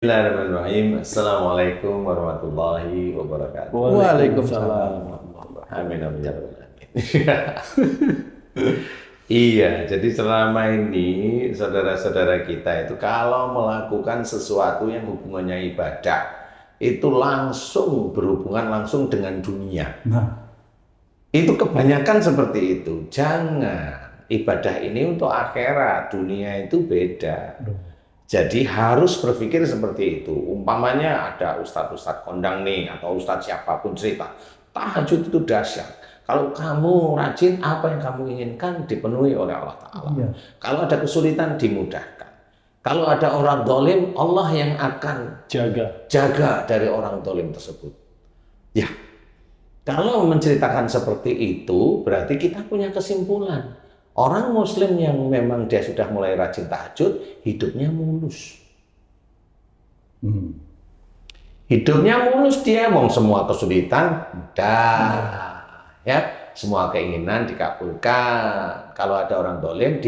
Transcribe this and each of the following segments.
Bismillahirrahmanirrahim. Assalamualaikum warahmatullahi wabarakatuh. Waalaikumsalam. Amin amin ya rabbal alamin. Iya, jadi selama ini saudara-saudara kita itu kalau melakukan sesuatu yang hubungannya ibadah, itu langsung berhubungan langsung dengan dunia. Itu kebanyakan seperti itu. Jangan, ibadah ini untuk akhirat, dunia itu beda. Jadi harus berpikir seperti itu. Umpamanya ada ustadz-ustadz kondang nih, atau ustadz siapapun cerita, tahajud itu dahsyat. Kalau kamu rajin, apa yang kamu inginkan dipenuhi oleh Allah Ta'ala. Iya. Kalau ada kesulitan, dimudahkan. Kalau ada orang dolim, Allah yang akan jaga dari orang dolim tersebut. Ya, kalau menceritakan seperti itu, berarti kita punya kesimpulan. Orang Muslim yang memang dia sudah mulai rajin tahajud, hidupnya mulus. Hidupnya mulus dia, mau semua kesulitan, ya, semua keinginan dikabulkan. Kalau ada orang dolim,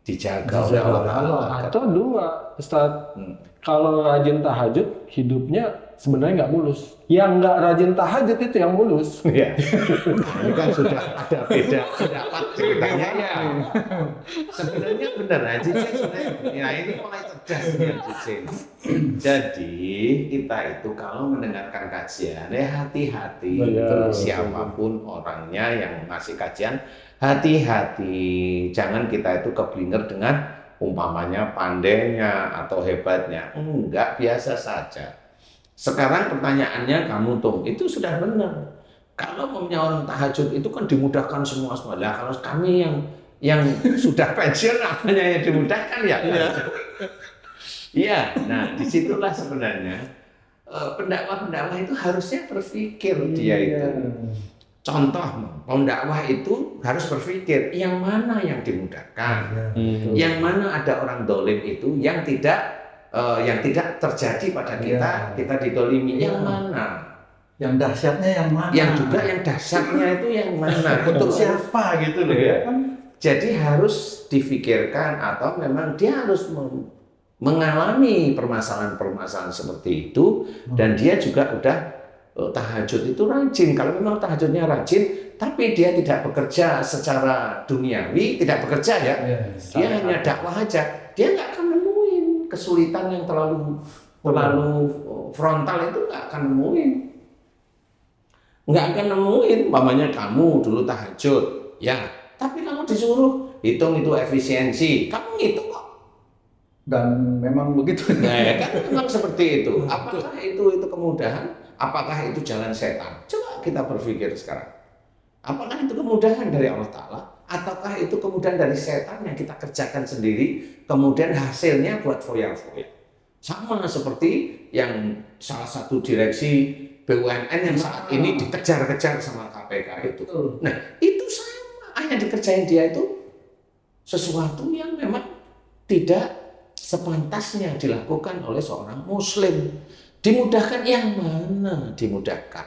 dijaga oleh Allah Ta'ala. Atau dua, Ustaz, kalau rajin tahajud, hidupnya sebenarnya nggak mulus. Yang nggak rajin tahajud itu yang mulus. Ya, ini kan sudah ada beda pendapat ceritanya ya. Sebenarnya benar Haji ya ini mulai cerdas ya Haji. Jadi kita itu kalau mendengarkan kajian ya hati-hati. Siapapun orangnya yang ngasih kajian, hati-hati. Jangan kita itu keblinger dengan umpamanya pandainya atau hebatnya. Enggak, biasa saja. Sekarang pertanyaannya kamu Tung, itu sudah benar. Kalau punya orang tahajud itu kan dimudahkan semua. Lah kalau kami yang sudah pensiun apanya yang dimudahkan ya? Iya. Nah disitulah sebenarnya pendakwah-pendakwah itu harusnya berpikir dia itu. Contoh, pendakwah itu harus berpikir yang mana yang dimudahkan, yang mana ada orang dolim itu yang tidak terjadi pada kita didolimi, yang mana? Yang dahsyatnya yang mana? Yang juga yang dahsyatnya itu yang mana? Untuk siapa gitu loh ya? Jadi harus difikirkan atau memang dia harus mengalami permasalahan-permasalahan seperti itu dan dia juga udah tahajud itu rajin. Kalau memang tahajudnya rajin, tapi dia tidak bekerja secara duniawi, tidak bekerja ya, dia hanya dakwah aja, dia nggak akan nemuin kesulitan yang terlalu frontal itu nggak akan nemuin. Umpamanya kamu dulu tahajud, ya, tapi kamu disuruh hitung itu efisiensi, kamu ngitung kok. Dan memang begitu. Nah, ya kan memang seperti itu. Apakah itu kemudahan? Apakah itu jalan setan? Coba kita berpikir sekarang. Apakah itu kemudahan dari Allah Ta'ala? Ataukah itu kemudahan dari setan yang kita kerjakan sendiri, kemudian hasilnya buat foya-foya? Sama seperti yang salah satu direksi BUMN yang saat ini dikejar-kejar sama KPK itu. Nah, itu sama. Yang dikerjain dia itu sesuatu yang memang tidak sepantasnya dilakukan oleh seorang Muslim. Dimudahkan yang mana dimudahkan?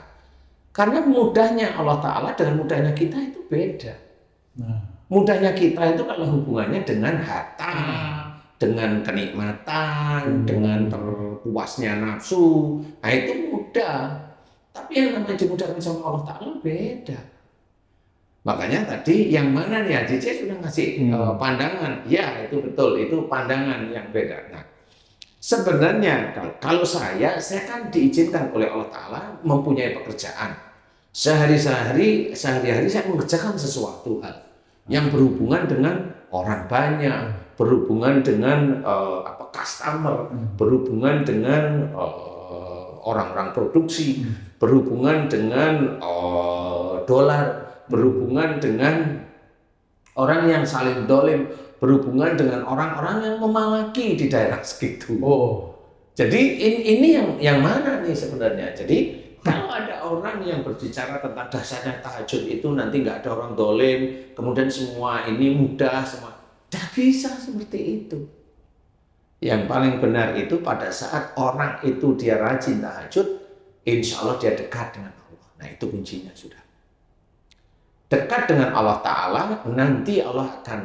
Karena mudahnya Allah Ta'ala dengan mudahnya kita itu beda. Mudahnya kita itu kalau hubungannya dengan harta, dengan kenikmatan, dengan terpuasnya nafsu, nah itu mudah. Tapi yang namanya dimudahkan sama Allah Ta'ala beda. Makanya tadi yang mana nih AJC sudah ngasih pandangan, ya itu betul, itu pandangan yang beda. Nah, sebenarnya kalau saya kan diizinkan oleh Allah Ta'ala mempunyai pekerjaan. Sehari-hari saya mengerjakan sesuatu hal yang berhubungan dengan orang banyak, berhubungan dengan customer, berhubungan dengan orang-orang produksi, berhubungan dengan dolar, berhubungan dengan orang yang saling dolim, berhubungan dengan orang-orang yang memalaki di daerah segitu. Jadi ini yang mana nih sebenarnya? Jadi kalau ada orang yang berbicara tentang dahsyatnya tahajud itu nanti nggak ada orang dolim, kemudian semua ini mudah semua, tidak bisa seperti itu. Yang paling benar itu pada saat orang itu dia rajin tahajud, insya Allah dia dekat dengan Allah. Nah itu kuncinya sudah. Dekat dengan Allah Ta'ala, nanti Allah akan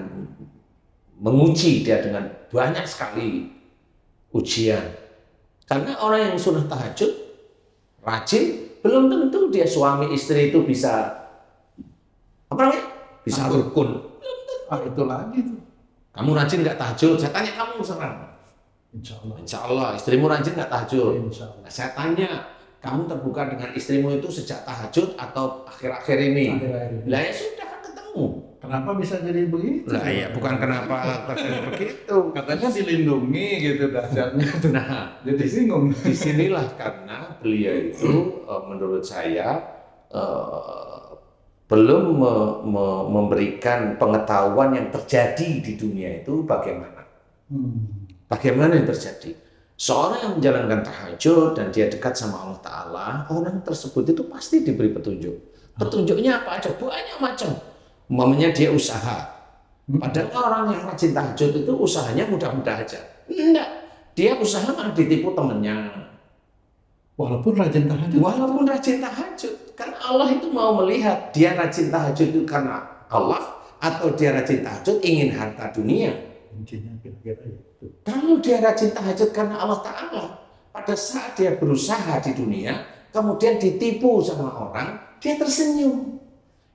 menguji dia dengan banyak sekali ujian. Karena orang yang sunnah tahajud, rajin, belum tentu dia suami istri itu bisa apa namanya? Bisa rukun. Itu lagi tuh. Kamu rajin nggak tahajud? Saya tanya kamu sekarang. Insya Allah. Insya Allah, istrimu rajin nggak tahajud? Insya Allah. Nah, saya tanya, kamu terbuka dengan istrimu itu sejak tahajud atau akhir-akhir ini? Akhir-akhir ini. Lah ya sudah kan ketemu. Kenapa bisa jadi begitu? Lah ya bukan kenapa terjadi begitu. Katanya dilindungi gitu dahsyatnya tuh. Nah, Jadi singgung. disinilah karena beliau itu menurut saya belum memberikan pengetahuan yang terjadi di dunia itu bagaimana. Bagaimana yang terjadi? Seorang yang menjalankan tahajud dan dia dekat sama Allah Ta'ala, orang tersebut itu pasti diberi petunjuk. Petunjuknya apa aja? Banyak macam. Umpamanya dia usaha. Padahal orang yang rajin tahajud itu usahanya mudah-mudah aja. Enggak. Dia usaha malah ditipu temennya. Walaupun rajin tahajud. Walaupun rajin tahajud. Karena Allah itu mau melihat dia rajin tahajud itu karena Allah atau dia rajin tahajud ingin harta dunia. Intinya kira-kira itu. Kalau dia rajin tahajud karena Allah Ta'ala, pada saat dia berusaha di dunia, kemudian ditipu sama orang, dia tersenyum.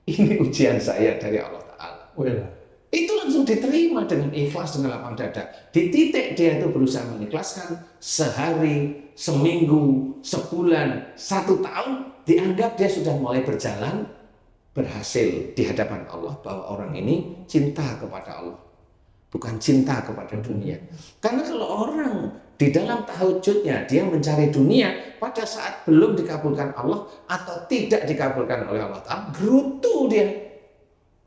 Ini ujian saya dari Allah Ta'ala. Itu langsung diterima dengan ikhlas, dengan lapang dada. Di titik dia itu berusaha mengikhlaskan, sehari, seminggu, sebulan, 1 tahun, dianggap dia sudah mulai berjalan, berhasil di hadapan Allah, bahwa orang ini cinta kepada Allah. Bukan cinta kepada dunia. Karena kalau orang di dalam tahajudnya dia mencari dunia, pada saat belum dikabulkan Allah atau tidak dikabulkan oleh Allah Ta'ala, gerutu dia.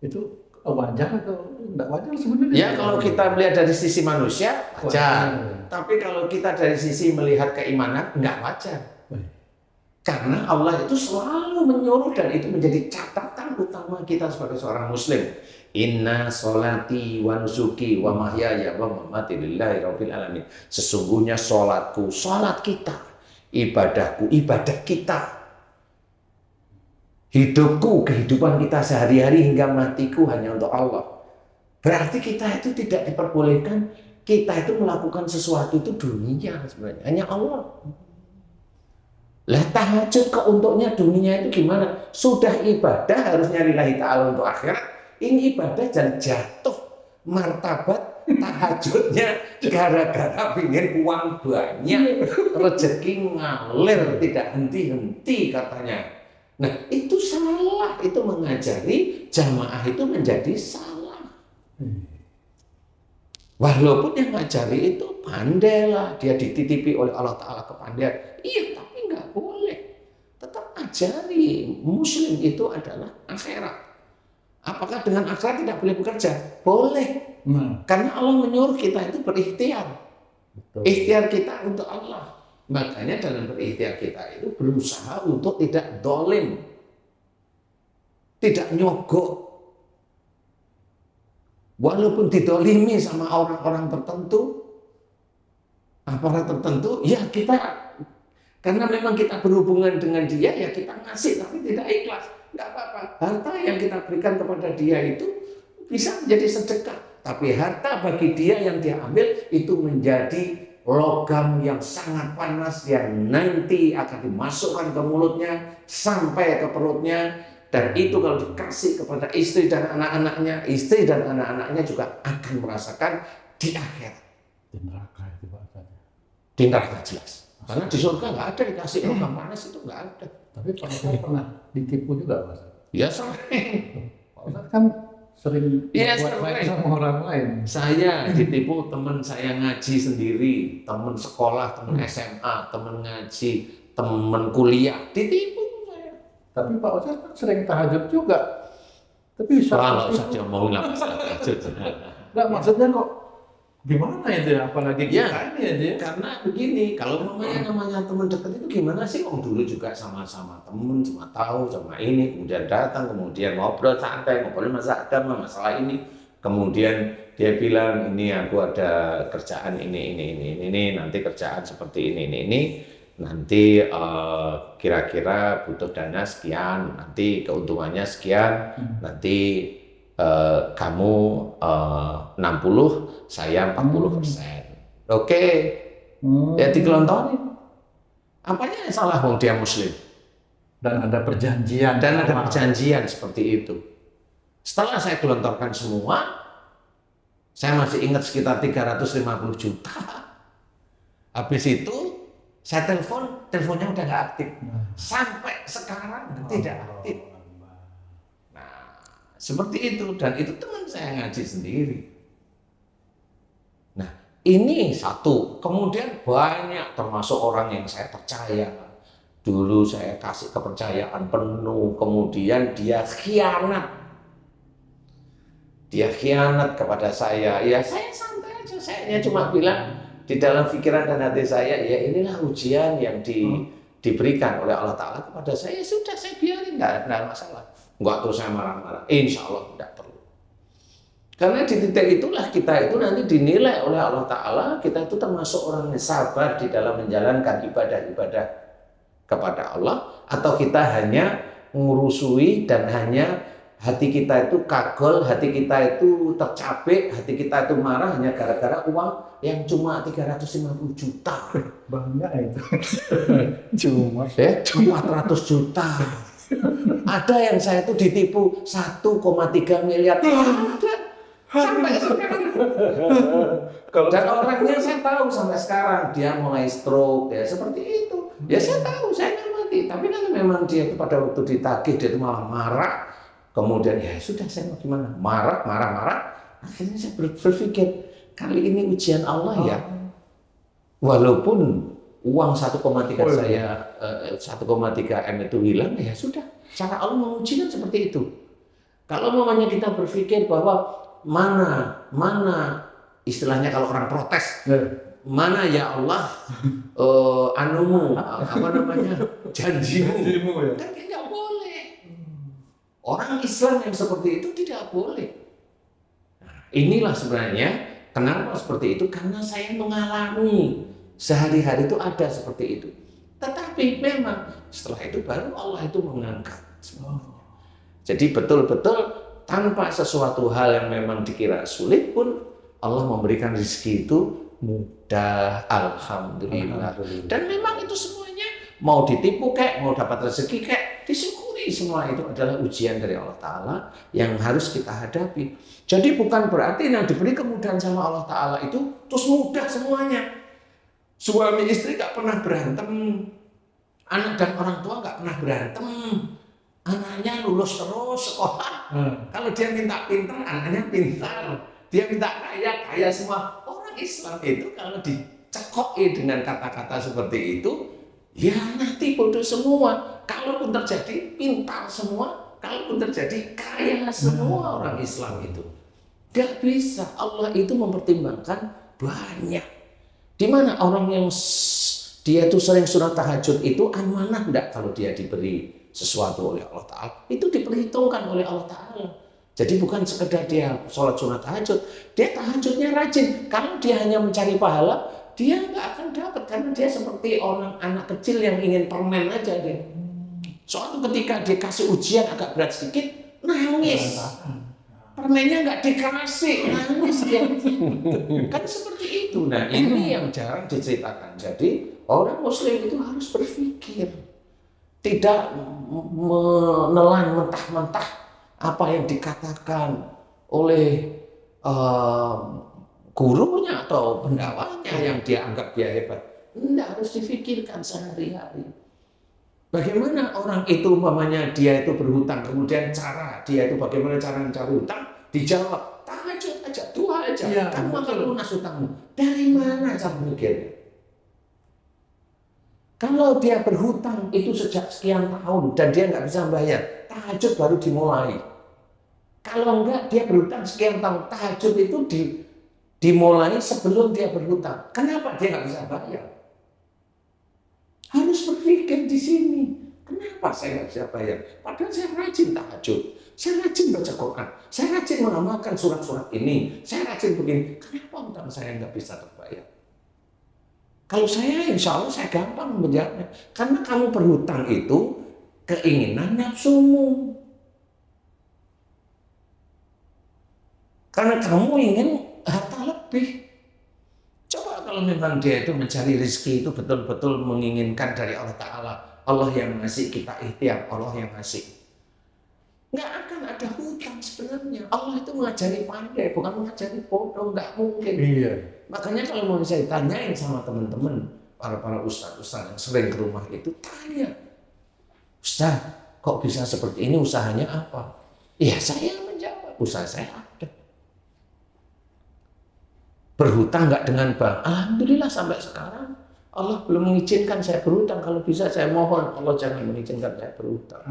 Itu wajar atau enggak wajar sebenarnya? Ya kalau kita melihat dari sisi manusia, wajar. Tapi kalau kita dari sisi melihat keimanan, enggak wajar. Karena Allah itu selalu menyuruh dan itu menjadi catatan utama kita sebagai seorang muslim. Inna sholati wa nusuki wa mahyaya wa mamati lillahi rabbil alamin. Sesungguhnya sholatku, sholat kita. Ibadahku, ibadah kita. Hidupku, kehidupan kita sehari-hari hingga matiku hanya untuk Allah. Berarti kita itu tidak diperbolehkan, kita itu melakukan sesuatu itu dunia sebenarnya. Hanya Allah. Lah tahajud keuntuknya dunia itu gimana? Sudah ibadah harusnya lillahi ta'ala untuk akhirat. Ini ibadah dan jatuh martabat tahajudnya gara-gara pingin uang banyak, rezeki ngalir tidak henti-henti katanya. Nah itu salah, itu mengajari jamaah itu menjadi salah. Walaupun yang ngajari itu pandailah, dia dititipi oleh Allah Ta'ala kepandaian. Iya, tapi nggak boleh. Tetap ajari, muslim itu adalah akhirat. Apakah dengan akhirat tidak boleh bekerja? Boleh. Karena Allah menyuruh kita itu berikhtiar. Betul. Ikhtiar kita untuk Allah. Makanya dalam berikhtiar kita itu berusaha untuk tidak dolim. Tidak nyogok. Walaupun didolimi sama orang-orang tertentu, aparat tertentu, ya kita, karena memang kita berhubungan dengan dia, ya kita ngasih, tapi tidak ikhlas. Nggak apa-apa, harta yang kita berikan kepada dia itu bisa menjadi sedekah. Tapi harta bagi dia yang dia ambil itu menjadi logam yang sangat panas yang nanti akan dimasukkan ke mulutnya sampai ke perutnya. Dan itu kalau dikasih kepada istri dan anak-anaknya, istri dan anak-anaknya juga akan merasakan di akhirat. Di neraka itu bahasanya. Di neraka jelas. Karena di surga nggak ada dikasih logam panas, itu nggak ada. Tapi Pak Ustadz pernah ditipu juga Pak Ustadz? Ya sering. Pak Ustadz kan sering ya, buat baik sama orang lain. Saya ditipu teman saya ngaji sendiri, teman sekolah, teman SMA, teman ngaji, teman kuliah, ditipu saya. Tapi Pak Ustadz kan sering tahajud juga. Tapi bisa. Kalau usah diomongin lah masalah tahajud. Nggak, maksudnya kok gimana itu ya? Apalagi kita ini aja. Karena begini, kalau namanya teman dekat itu gimana sih? Om dulu juga sama-sama teman, cuma tahu, sama ini, kemudian datang, kemudian ngobrol santai, ngobrol masalah agama, masalah ini. Kemudian dia bilang, ini aku ada kerjaan ini, nanti kerjaan seperti ini. Nanti kira-kira butuh dana sekian, nanti keuntungannya sekian, nanti kamu 60, saya 40%. Oke. Ya dikelontonin. Apanya yang salah wong dia muslim? Dan ada perjanjian. Dan ada perjanjian seperti itu. Setelah saya gelontorkan semua, saya masih ingat sekitar 350 juta. Habis itu saya telepon, teleponnya udah nggak aktif. Sampai sekarang tidak aktif. Nah, seperti itu. Dan itu teman saya ngaji sendiri. Nah, ini satu. Kemudian banyak termasuk orang yang saya percaya. Dulu saya kasih kepercayaan penuh, kemudian dia khianat. Dia khianat kepada saya. Ya saya santai aja, saya cuma bilang di dalam pikiran dan hati saya, ya inilah ujian yang diberikan oleh Allah Ta'ala kepada saya. Ya sudah, saya biarin, nggak masalah. Nggak terus saya marah-marah, insya Allah tidak perlu. Karena di titik itulah kita itu nanti dinilai oleh Allah Ta'ala, kita itu termasuk orang yang sabar di dalam menjalankan ibadah-ibadah kepada Allah, atau kita hanya ngurusui dan hanya hati kita itu kagol, hati kita itu tercapek, hati kita itu marah hanya gara-gara uang yang cuma 350 juta. Bangga itu. Cuma 400 juta. Ada yang saya itu ditipu 1,3 miliar. Ada. Sampai sekarang. Dan orangnya saya tahu sampai sekarang dia mulai stroke ya seperti itu. Ya saya tahu, saya ngamati. Tapi kalau memang dia itu pada waktu ditagih dia itu malah marah. Kemudian ya sudah, saya mau gimana? Marah. Akhirnya saya berpikir kali ini ujian Allah ya. Walaupun uang 1,3 saya 1,3 M itu hilang, ya sudah. Cara Allah menguji kan seperti itu. Kalau namanya kita berpikir bahwa mana istilahnya kalau orang protes, mana ya Allah anumu janjimu ya? Kan tidak boleh. Orang Islam yang seperti itu tidak boleh. Nah, inilah sebenarnya kenapa seperti itu, karena saya mengalami sehari-hari itu ada seperti itu. Tetapi memang setelah itu baru Allah itu mengangkat semuanya. Jadi betul-betul tanpa sesuatu hal yang memang dikira sulit pun Allah memberikan rezeki itu mudah, alhamdulillah. Dan memang itu semuanya mau ditipu kayak, mau dapat rezeki kayak, disyukuri semua itu adalah ujian dari Allah Ta'ala yang harus kita hadapi. Jadi bukan berarti yang diberi kemudahan sama Allah Ta'ala itu terus mudah semuanya. Suami istri gak pernah berantem, anak dan orang tua gak pernah berantem. Anaknya lulus terus sekolah. Kalau dia minta pintar, anaknya pintar. Dia minta kaya semua. Orang Islam itu kalau dicekoi dengan kata-kata seperti itu, ya nanti bodoh semua. Kalaupun terjadi pintar semua, kalaupun terjadi kaya semua orang Islam itu. Gak bisa. Allah itu mempertimbangkan banyak. Di mana orang yang dia itu sering sunat tahajud itu amanah enggak kalau dia diberi sesuatu oleh Allah Ta'ala, itu diperhitungkan oleh Allah Ta'ala. Jadi bukan sekedar dia sholat sunat tahajud, dia tahajudnya rajin. Kalau dia hanya mencari pahala, dia nggak akan dapat, karena dia seperti orang anak kecil yang ingin permen aja dia. Suatu ketika dia kasih ujian agak berat sedikit, nangis. Permennya nggak dikasih, nangis dia. Kan seperti itu. Nah ini yang jarang diceritakan. Jadi orang Muslim itu harus berpikir. Tidak menelan mentah-mentah apa yang dikatakan oleh gurunya atau pendawanya yang dia anggap dia hebat. Tidak, harus difikirkan sehari-hari. Bagaimana orang itu umpamanya dia itu berhutang, kemudian cara dia itu bagaimana cara mencari hutang, dijawab tahajud aja, doa aja, ya, kamu akan lunas hutangmu. Dari mana cara mikirnya? Kalau dia berhutang itu sejak sekian tahun dan dia nggak bisa bayar, tahajud baru dimulai. Kalau enggak, dia berhutang sekian tahun, tahajud itu dimulai sebelum dia berhutang. Kenapa dia nggak bisa bayar? Harus berpikir di sini. Kenapa saya nggak bisa bayar? Padahal saya rajin tahajud, saya rajin baca Quran, saya rajin mengamalkan surat-surat ini, saya rajin begini. Kenapa hutang saya nggak bisa terbayar? Kalau saya, insya Allah saya gampang menjawabnya. Karena kamu berhutang itu keinginan nafsumu. Karena kamu ingin harta lebih. Coba kalau memang dia itu mencari rezeki itu betul-betul menginginkan dari Allah Ta'ala, Allah yang ngasih, kita ikhtiar, Allah yang ngasih, nggak akan ada hutang sebenarnya. Allah itu mengajari pandai, bukan mengajari bodoh, nggak mungkin. Iya. Makanya kalau mau saya tanyain sama teman-teman, para ustaz-ustaz yang sering ke rumah itu, tanya, Ustaz, kok bisa seperti ini, usahanya apa? Ya saya menjawab, usaha saya ada. Berhutang nggak dengan bank? Alhamdulillah sampai sekarang Allah belum mengizinkan saya berhutang. Kalau bisa saya mohon Allah jangan mengizinkan saya berhutang.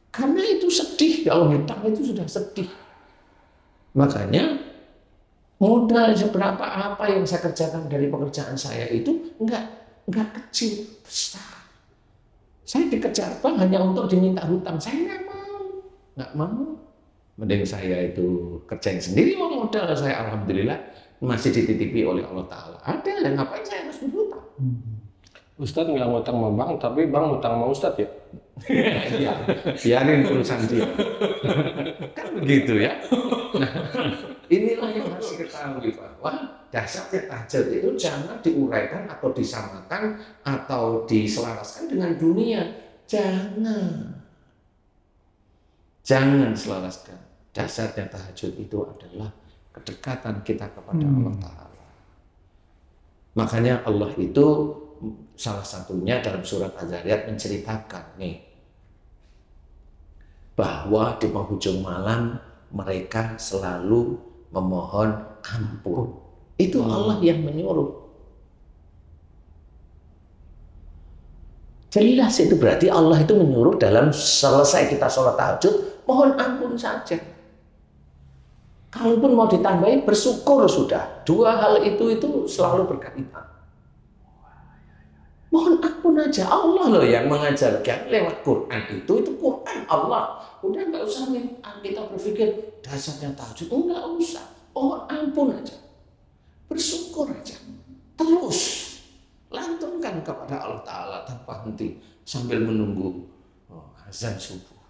Karena itu sedih, kalau hutang itu sudah sedih. Makanya modal seberapa apa yang saya kerjakan dari pekerjaan saya itu enggak kecil, besar. Saya dikejar bank hanya untuk diminta hutang, saya nggak mau. Mending saya itu kerjain sendiri, modal saya alhamdulillah masih dititipi oleh Allah Ta'ala. Ada, ngapain saya harus berhutang? Ustadz nggak ngutang sama bank, tapi bank ngutang sama Ustadz ya? Ya, biarin urusan dia. Kan begitu ya. Nah, inilah yang harus diketahui bahwa dasarnya tahajud itu jangan diuraikan atau disamakan atau diselaraskan dengan dunia. Jangan selaraskan. Dasarnya tahajud itu adalah kedekatan kita kepada Allah Ta'ala. Makanya Allah itu salah satunya dalam surat Az-Zariyat menceritakan nih bahwa di penghujung malam mereka selalu memohon ampun. Itu Allah yang menyuruh. Jelas itu berarti Allah itu menyuruh dalam selesai kita sholat tahajud, mohon ampun saja. Kalaupun mau ditambahin, bersyukur sudah. Dua hal itu selalu berkaitan. Mohon ampun aja, Allah loh yang mengajarkan lewat Quran itu Quran Allah. Udah nggak usah kita berpikir dasarnya tahajud, nggak usah. Mohon ampun aja, bersyukur aja, terus lantunkan kepada Allah Ta'ala tanpa henti sambil menunggu azan subuh.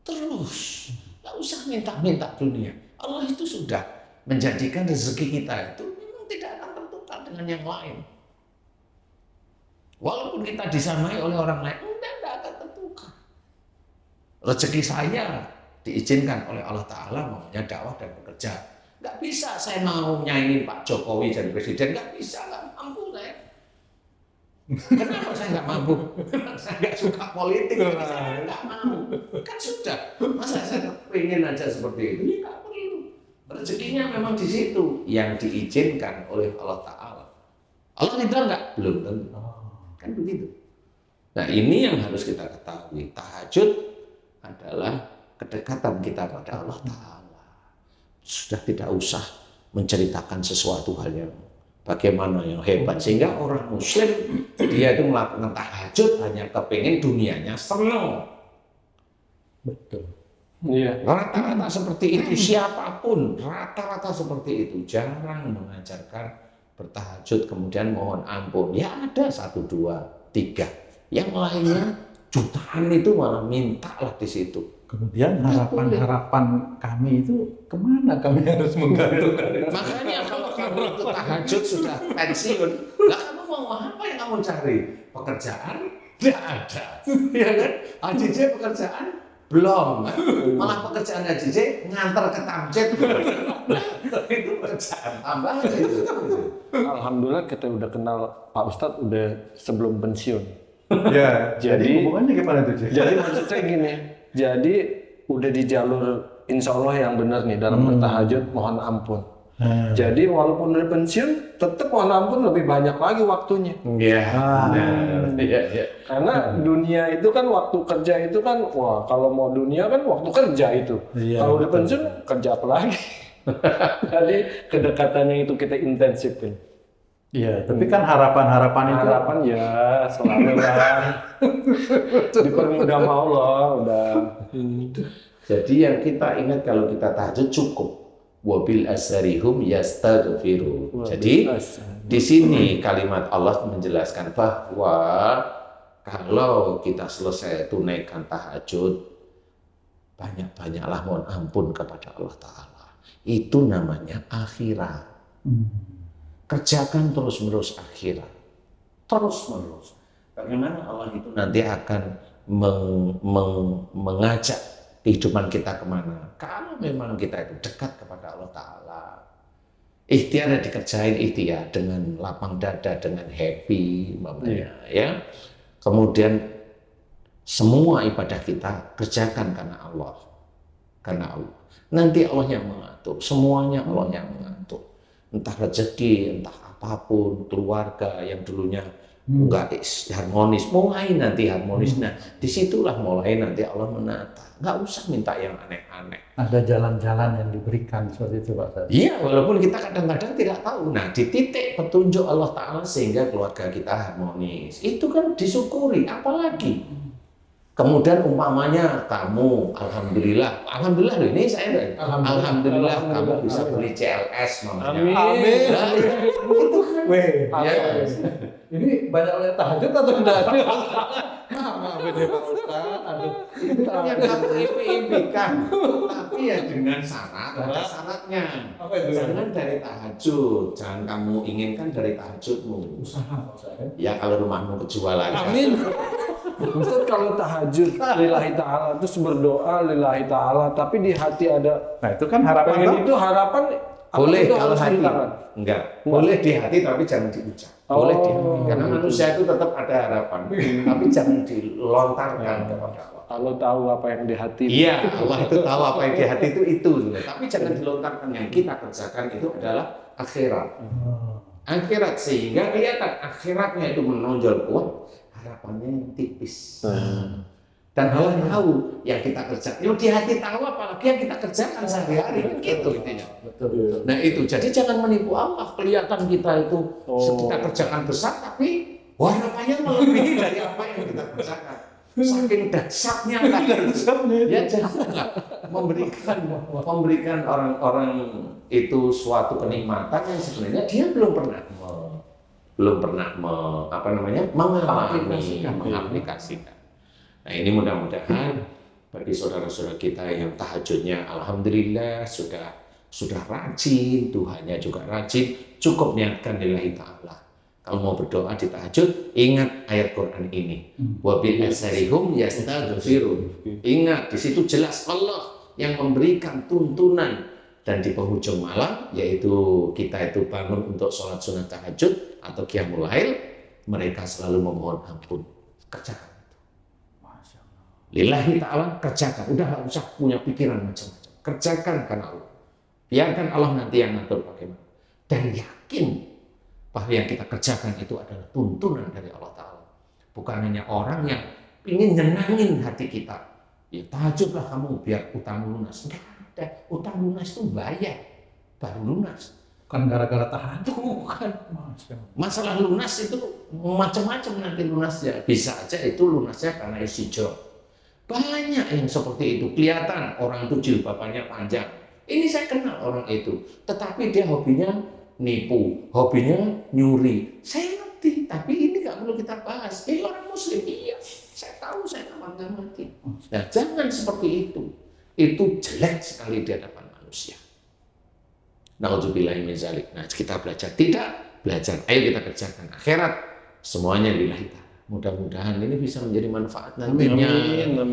Terus, nggak usah minta-minta dunia. Allah itu sudah menjadikan rezeki kita itu memang tidak akan tertukar dengan yang lain. Walaupun kita disamai oleh orang lain, tidak akan tertukar. Rezeki saya diizinkan oleh Allah Ta'ala, maunya dakwah dan bekerja. Nggak bisa saya mau nyaingin Pak Jokowi jadi presiden, nggak bisa, nggak mampu saya. Kenapa saya nggak mampu? Saya nggak suka politik, saya nggak mau. Kan sudah, masa saya pengen aja seperti itu? Ya nggak perlu. Rezekinya memang di situ yang diizinkan oleh Allah Ta'ala. Allah ridha nggak? Belum tentu. Kan begitu. Nah ini yang harus kita ketahui. Tahajud adalah kedekatan kita pada Allah Ta'ala. Sudah tidak usah menceritakan sesuatu hal yang bagaimana yang hebat. Sehingga orang muslim dia itu melakukan tahajud hanya kepingin dunianya senang. Betul. Iya. Rata-rata seperti itu, siapapun rata-rata seperti itu, jarang mengajarkan bertahajud kemudian mohon ampun. Ya ada 1, 2, 3. Yang lainnya jutaan itu malah minta lah di situ. Kemudian harapan kami itu kemana kami harus menggantungkan itu? Makanya kalau kamu itu tahajud sudah pensiun, lah kamu mau apa yang kamu cari? Pekerjaan? Tidak ada. Ya kan? AJJ pekerjaan? Belum. Malah pekerjaan AJJ ngantar ke tamjet. Itu pekerjaan tambahan itu. Alhamdulillah kita udah kenal Pak Ustadz udah sebelum pensiun. Ya, jadi hubungannya gimana tuh, Cik? Jadi maksud saya gini, jadi udah di jalur insya Allah yang benar nih dalam bertahajud mohon ampun. Jadi walaupun udah pensiun, tetap mohon ampun lebih banyak lagi waktunya. Iya. Karena dunia itu kan waktu kerja itu kan, wah kalau mau dunia kan waktu kerja itu. Iya, Kalau udah pensiun kerja apa lagi? Jadi kedekatannya itu kita intensifin. Iya, tapi kan harapan-harapan itu Harapan ya selalu lah. Dipermudah sama Allah udah. Jadi yang kita ingat kalau kita tahajud cukup. Wabil asharihum yastaghfiru. Jadi di sini kalimat Allah menjelaskan bahwa kalau kita selesai tunaikan tahajud, banyak-banyaklah mohon ampun kepada Allah Ta'ala. Itu namanya akhirat. kerjakan terus-menerus akhirat. Terus-menerus. Bagaimana Allah itu nanti akan mengajak kehidupan kita kemana? Kalau memang kita itu dekat kepada Allah Ta'ala, ikhtiar dikerjain ikhtiar dengan lapang dada, dengan happy, ya. Kemudian semua ibadah kita kerjakan karena Allah. Karena Allah. Nanti Allah yang mengatur, semuanya Allah yang mengatur. Entah rezeki, entah apapun, keluarga yang dulunya enggak harmonis, mulai nanti harmonis. Nah, disitulah mulai nanti Allah menata. Nggak usah minta yang aneh-aneh. Ada jalan-jalan yang diberikan seperti itu, Pak. Iya, walaupun kita kadang-kadang tidak tahu. Nah, di titik petunjuk Allah Ta'ala sehingga keluarga kita harmonis. Itu kan disyukuri, apalagi. Kemudian umpamanya kamu, alhamdulillah loh, ini saya alhamdulillah kamu bisa beli CLS namanya. Amin. Nah, itu kan. Ya. Ini banyak oleh tahajud atau enggak? Maaf ini Pak Ustaz. Aduh. Itu kan yang kamu impikan. Tapi ya dengan syarat, ada syaratnya. Apa itu? Jangan dari tahajud, jangan kamu inginkan dari tahajudmu. Usaha, Ustaz. Ya kalau rumahmu kejual aja. Amin. Ustaz kalau tahajud lillahi ta'ala terus berdoa lillahi ta'ala tapi di hati ada Nah, itu kan harapan pengen toh? itu harapan Boleh itu kalau harus hati. di tangan? Enggak. Boleh di hati tapi jangan diucap. Boleh di hati. Karena manusia itu tetap ada harapan. Tapi jangan dilontarkan kepada Allah. Allah tahu apa yang di hati. Iya, Allah itu tahu apa yang di hati itu. Tapi jangan dilontarkan. Yang kita kerjakan itu adalah akhirat. Akhirat sehingga kelihatan akhiratnya itu menonjol kuat. Harapannya tipis. Dan Allah tahu yang kita kerjakan. Yang di hati tahu apalagi yang kita kerjakan sehari-hari. Gitu intinya. Betul. Nah itu, jadi jangan menipu Allah. Kelihatan kita itu kita kerjakan besar, tapi harapannya melebihi dari apa yang kita kerjakan. Saking dahsyatnya kan. Ya janganlah memberikan orang-orang itu suatu kenikmatan yang sebenarnya dia belum pernah mengaplikasikan. Nah ini mudah-mudahan bagi saudara-saudara kita yang tahajudnya alhamdulillah sudah rajin, Tuhannya juga rajin, cukup niatkan lillahi ta'ala. Kalau mau berdoa di tahajud, ingat ayat Quran ini. Wa bil asharihum yastaghfirun. Ingat di situ jelas Allah yang memberikan tuntunan. Dan di penghujung malam, yaitu kita itu bangun untuk sholat sunat tahajud atau qiyamul lail, mereka selalu memohon ampun. Kerjakan itu. Lillahi ta'ala, kerjakan. Udah gak usah punya pikiran macam-macam. Kerjakan karena Allah. Biarkan Allah nanti yang ngatur bagaimana. Dan yakin bahwa yang kita kerjakan itu adalah tuntunan dari Allah Ta'ala. Bukan hanya orang yang ingin nyenangin hati kita. Ya tahajudlah kamu biar utang lunas. Enggak ada. Utang lunas itu bayar. Baru lunas. Bukan gara-gara tahajud. Bukan. Masalah lunas itu macam-macam nanti lunasnya. Bisa aja itu lunasnya karena isi job. Banyak yang seperti itu. Kelihatan orang itu jilbabannya panjang. Ini saya kenal orang itu. Tetapi dia hobinya nipu, hobinya nyuri. Saya ngerti, tapi ini nggak perlu kita bahas. Orang muslim, iya. Saya tahu, saya nggak mati. Nah, jangan seperti itu. Itu jelek sekali di hadapan manusia. Na'udzubillahi min dzalik. Nah, kita belajar. Tidak belajar. Ayo kita kerjakan. Akhirat, semuanya lillahi ta'ala. Mudah-mudahan ini bisa menjadi manfaat nantinya. Amin.